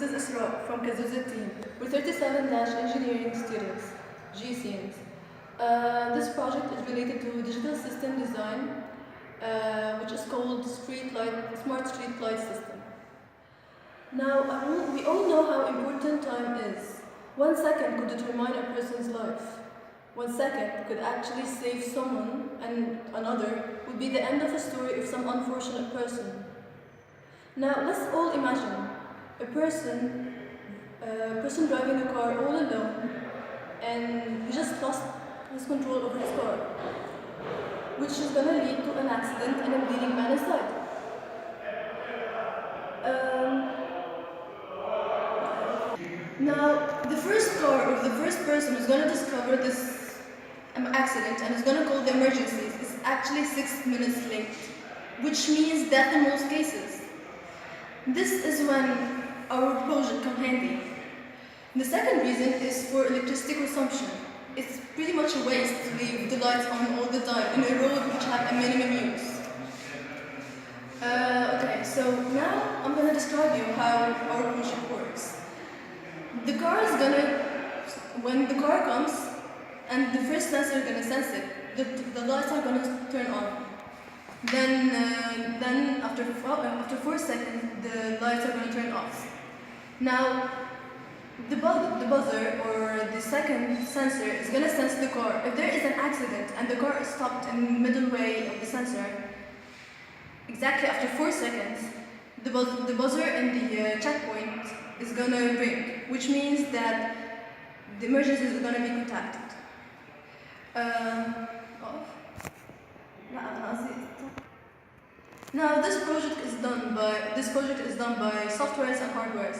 is Isra from kazooza team. We're 37-engineering students, GCNs. This project is related to digital system design, which is called smart street light system. Now, we all know how important time is. 1 second could determine a person's life. 1 second could actually save someone, and another would be the end of a story of some unfortunate person. Now, let's all imagine a person driving a car all alone, and he just lost his control over his car, which is going to lead to an accident and a bleeding man inside. Now, the first car or the first person who's going to discover this accident and is going to call the emergencies is actually 6 minutes late, which means death in most cases. This is when our project comes handy. The second reason is for electricity consumption. It's pretty much a waste to leave the lights on all the time in a road which have a minimum use. Okay, so now I'm going to describe you how our project works. The car is when the car comes and the first sensor is going to sense it, the lights are going to turn on. Then after 4 seconds, the lights are going to turn off. Now, the buzzer or the second sensor is going to sense the car. If there is an accident and the car is stopped in the middle way of the sensor, exactly after 4 seconds, the buzzer and the checkpoint is going to ring, which means that the emergency is going to be contacted. Now this project is done by softwares and hardwares.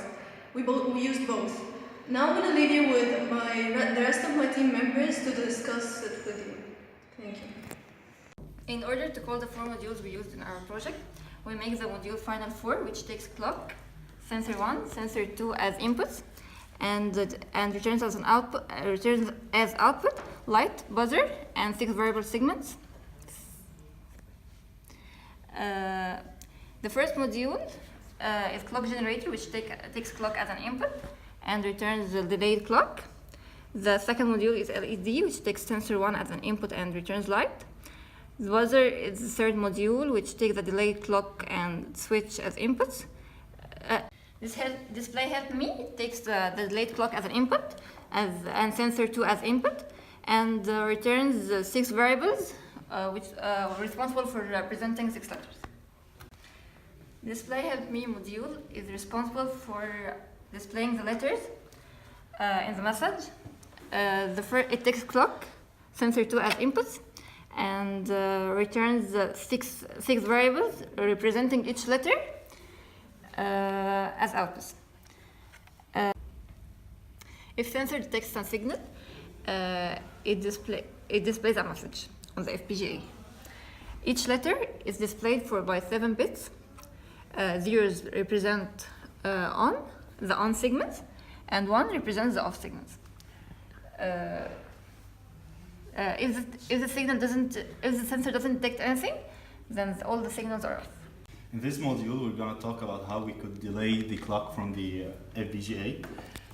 We use both. Now I'm going to leave you with the rest of my team members to discuss it with you. Thank you. In order to call the 4 modules we used in our project, we make the module final 4, which takes clock, sensor 1, sensor 2 as inputs, and returns as output light, buzzer, and 6 variable segments. The first module is clock generator, which takes clock as an input and returns the delayed clock. The second module is LED, which takes sensor 1 as an input and returns light. The buzzer is the third module, which takes the delayed clock and switch as inputs. This display help me takes the delayed clock as an input and sensor 2 as input, and returns 6 variables which are responsible for representing 6 letters. Display help me module is responsible for displaying the letters in the message. It takes clock, sensor 2 as inputs, and returns 6 variables representing each letter as outputs. If sensor detects a signal, it displays a message on the FPGA. Each letter is displayed by 7 bits. Zeros represent the on segments, and 1 represents the off segments. If the sensor doesn't detect anything, then all the signals are off. In this module, we're going to talk about how we could delay the clock from the FPGA.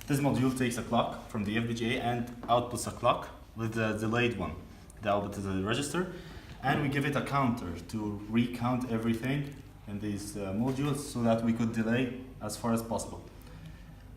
This module takes a clock from the FPGA and outputs a clock with the delayed one. The output is a register, and we give it a counter to recount everything in these modules so that we could delay as far as possible.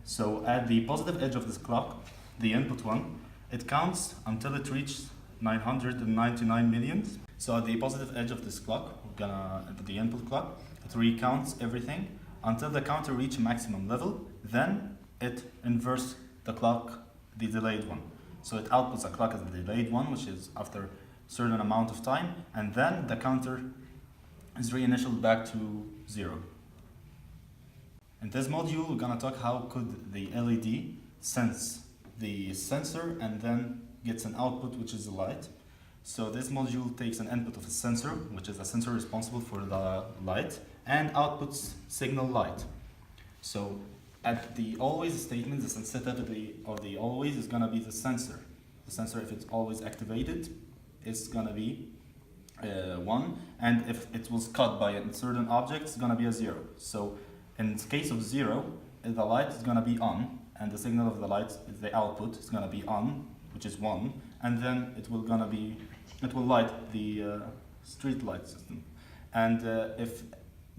So at the positive edge of this clock, the input one, it counts until it reaches 999 millions. So at the positive edge of this clock, we're gonna at the input clock, it recounts everything until the counter reaches maximum level. Then it inverts the clock, the delayed one. So it outputs a clock as the delayed one, which is after a certain amount of time, and then the counter is reinitialized back to 0. In this module, we're gonna talk how could the LED sense the sensor and then gets an output, which is the light. So this module takes an input of a sensor, which is a sensor responsible for the light, and outputs signal light. So at the always statement, the sensitivity of the always is gonna be the sensor. The sensor, if it's always activated, is gonna be 1, and if it was cut by a certain object, it's gonna be a 0. So in the case of 0, the light is gonna be on, and the signal of the light is the output is gonna be on, which is 1, and then it will light the street light system. And if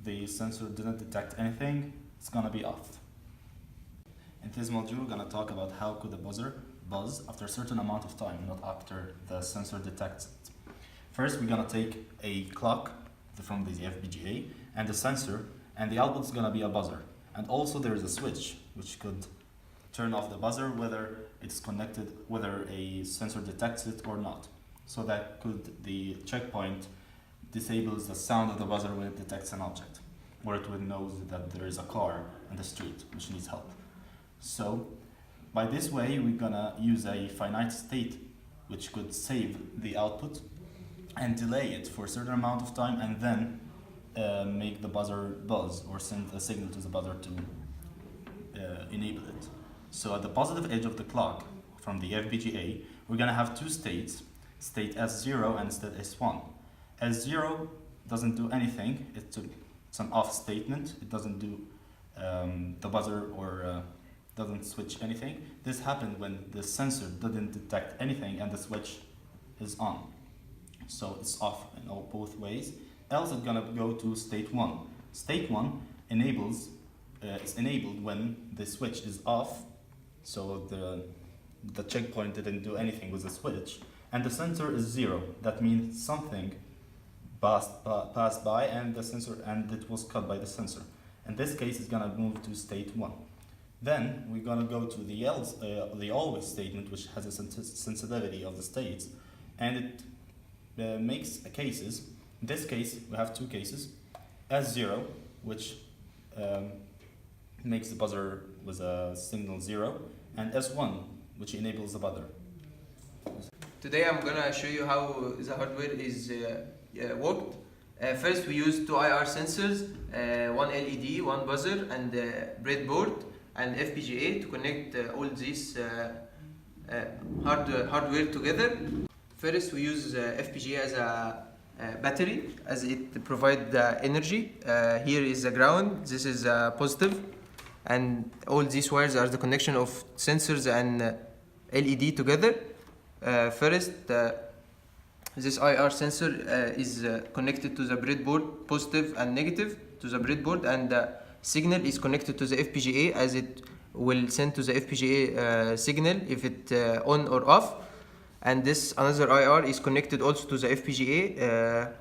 the sensor didn't detect anything, it's gonna be off. In this module, we're gonna talk about how could a buzzer buzz after a certain amount of time, not after the sensor detects it. First, we're gonna take a clock from the FPGA and the sensor, and the output is gonna be a buzzer. And also there is a switch which could turn off the buzzer whether it's connected, whether a sensor detects it or not. So that the checkpoint disables the sound of the buzzer when it detects an object, or it will know that there is a car on the street which needs help. So by this way, we're gonna use a finite state which could save the output and delay it for a certain amount of time, and then make the buzzer buzz or send a signal to the buzzer to enable it. So at the positive edge of the clock from the FPGA, we're gonna have two states, state S0 and state S1. S0 doesn't do anything, it's an off statement, it doesn't do the buzzer or doesn't switch anything. This happened when the sensor didn't detect anything and the switch is on. So it's off in both ways. Else it's gonna go to state 1. State 1 is enabled when the switch is off, so the checkpoint didn't do anything with the switch, and the sensor is 0. That means something passed by and it was cut by the sensor. In this case, it's gonna move to state 1. Then we're gonna go to the always statement, which has a sensitivity of the states, and it makes cases. In this case, we have two cases: S0, which makes the buzzer with a signal 0, and S1, which enables the buzzer. Today I'm gonna show you how the hardware is worked. First, we use two IR sensors, one LED, one buzzer, and breadboard and FPGA to connect all these hardware together. First, we use FPGA as a battery, as it provides the energy. Here is the ground, this is positive, and all these wires are the connection of sensors and LED together. First, this IR sensor is connected to the breadboard, positive and negative to the breadboard, and the signal is connected to the FPGA, as it will send to the FPGA signal if it on or off. And this another IR is connected also to the FPGA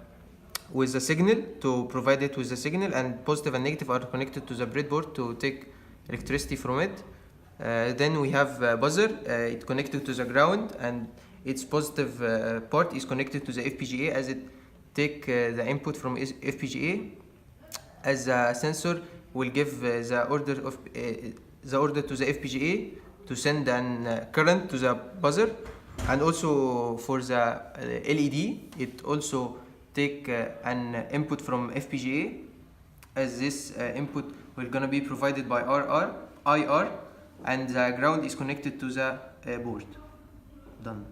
with the signal to provide it with the signal, and positive and negative are connected to the breadboard to take electricity from it. Then we have buzzer, it connected to the ground, and its positive part is connected to the FPGA, as it take the input from FPGA, as the sensor will give the order to the FPGA to send an current to the buzzer. And also for the LED, it also take an input from FPGA, as this input will gonna be provided by IR, and the ground is connected to the board. Done.